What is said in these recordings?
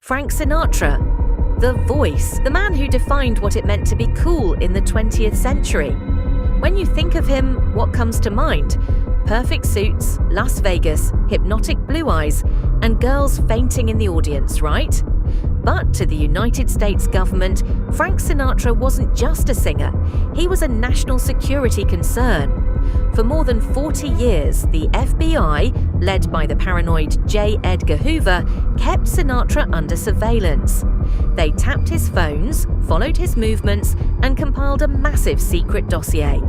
Frank Sinatra, the voice, the man who defined what it meant to be cool in the 20th century. When you think of him, what comes to mind? Perfect suits, Las Vegas, hypnotic blue eyes, and girls fainting in the audience, right? But to the United States government, Frank Sinatra wasn't just a singer. He was a national security concern. For more than 40 years, the FBI, led by the paranoid J. Edgar Hoover, kept Sinatra under surveillance. They tapped his phones, followed his movements, and compiled a massive secret dossier.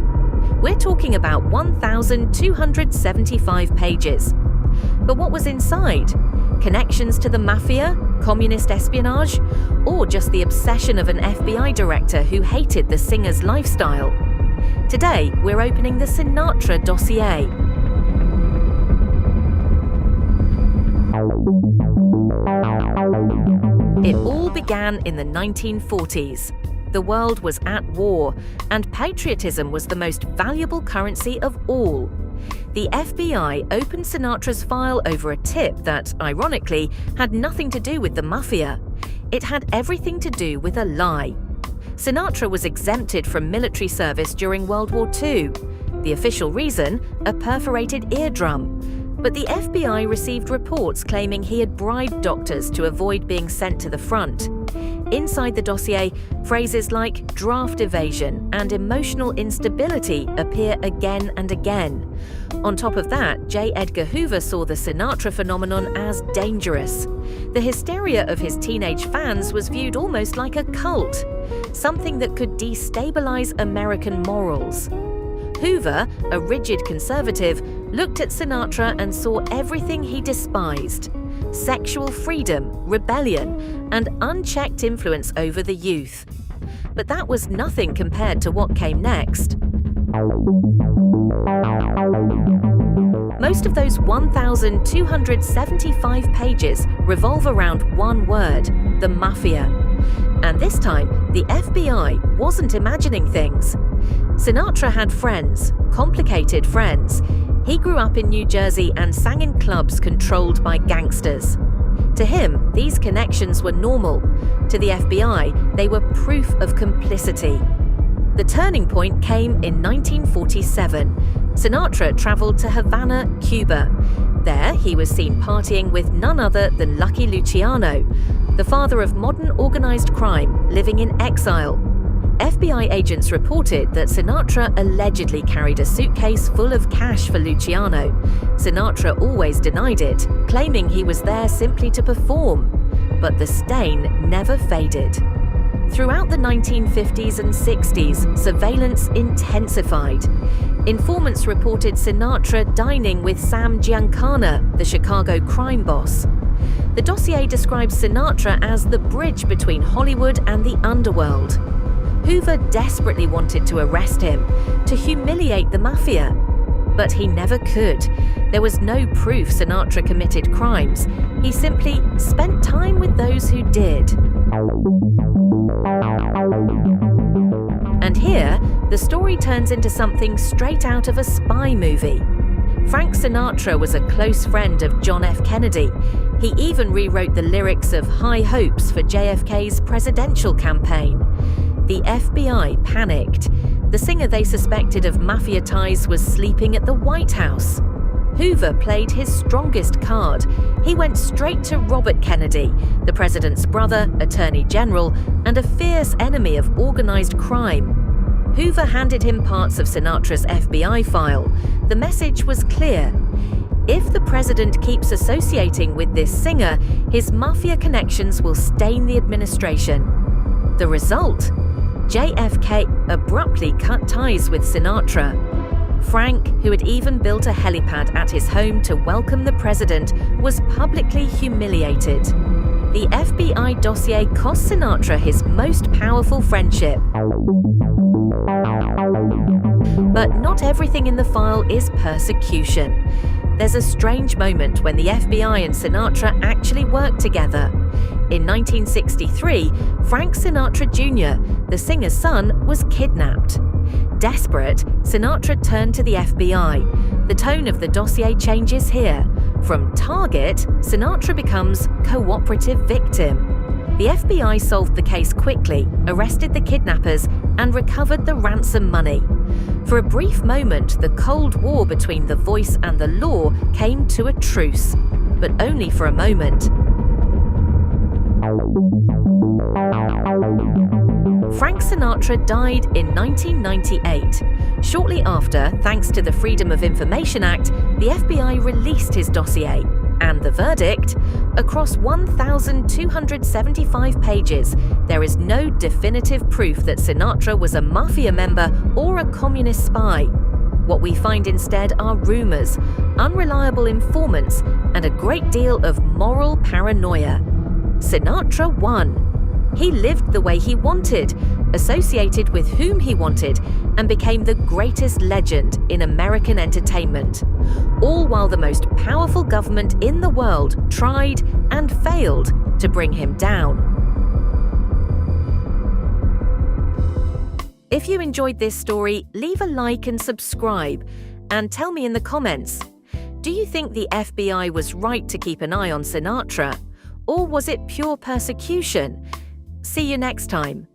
We're talking about 1,275 pages. But what was inside? Connections to the Mafia, communist espionage, or just the obsession of an FBI director who hated the singer's lifestyle? Today, we're opening the Sinatra dossier. It all began in the 1940s. The world was at war, and patriotism was the most valuable currency of all. The FBI opened Sinatra's file over a tip that, ironically, had nothing to do with the Mafia. It had everything to do with a lie. Sinatra was exempted from military service during World War II. The official reason? A perforated eardrum. But the FBI received reports claiming he had bribed doctors to avoid being sent to the front. Inside the dossier, phrases like draft evasion and emotional instability appear again and again. On top of that, J. Edgar Hoover saw the Sinatra phenomenon as dangerous. The hysteria of his teenage fans was viewed almost like a cult, something that could destabilize American morals. Hoover, a rigid conservative, looked at Sinatra and saw everything he despised: sexual freedom, rebellion, and unchecked influence over the youth. But that was nothing compared to what came next. Most of those 1,275 pages revolve around one word: the Mafia. And this time, the FBI wasn't imagining things. Sinatra had friends, complicated friends. He grew up in New Jersey and sang in clubs controlled by gangsters. To him, these connections were normal. To the FBI, they were proof of complicity. The turning point came in 1947. Sinatra traveled to Havana, Cuba. There, he was seen partying with none other than Lucky Luciano, the father of modern organized crime, living in exile. FBI agents reported that Sinatra allegedly carried a suitcase full of cash for Luciano. Sinatra always denied it, claiming he was there simply to perform. But the stain never faded. Throughout the 1950s and 60s, surveillance intensified. Informants reported Sinatra dining with Sam Giancana, the Chicago crime boss. The dossier describes Sinatra as the bridge between Hollywood and the underworld. Hoover desperately wanted to arrest him, to humiliate the Mafia. But he never could. There was no proof Sinatra committed crimes. He simply spent time with those who did. And here, the story turns into something straight out of a spy movie. Frank Sinatra was a close friend of John F. Kennedy. He even rewrote the lyrics of High Hopes for JFK's presidential campaign. The FBI panicked. The singer they suspected of Mafia ties was sleeping at the White House. Hoover played his strongest card. He went straight to Robert Kennedy, the president's brother, attorney general, and a fierce enemy of organized crime. Hoover handed him parts of Sinatra's FBI file. The message was clear. If the president keeps associating with this singer, his Mafia connections will stain the administration. The result? JFK abruptly cut ties with Sinatra. Frank, who had even built a helipad at his home to welcome the president, was publicly humiliated. The FBI dossier cost Sinatra his most powerful friendship. But not everything in the file is persecution. There's a strange moment when the FBI and Sinatra actually worked together. In 1963, Frank Sinatra Jr., the singer's son, was kidnapped. Desperate, Sinatra turned to the FBI. The tone of the dossier changes here. From target, Sinatra becomes cooperative victim. The FBI solved the case quickly, arrested the kidnappers, and recovered the ransom money. For a brief moment, the Cold War between the voice and the law came to a truce, but only for a moment. Frank Sinatra died in 1998. Shortly after, thanks to the Freedom of Information Act, the FBI released his dossier. And the verdict? Across 1,275 pages, there is no definitive proof that Sinatra was a Mafia member or a communist spy. What we find instead are rumors, unreliable informants, and a great deal of moral paranoia. Sinatra won. He lived the way he wanted, associated with whom he wanted, and became the greatest legend in American entertainment. All while the most powerful government in the world tried and failed to bring him down. If you enjoyed this story, leave a like and subscribe, and tell me in the comments, do you think the FBI was right to keep an eye on Sinatra? Or was it pure persecution? See you next time.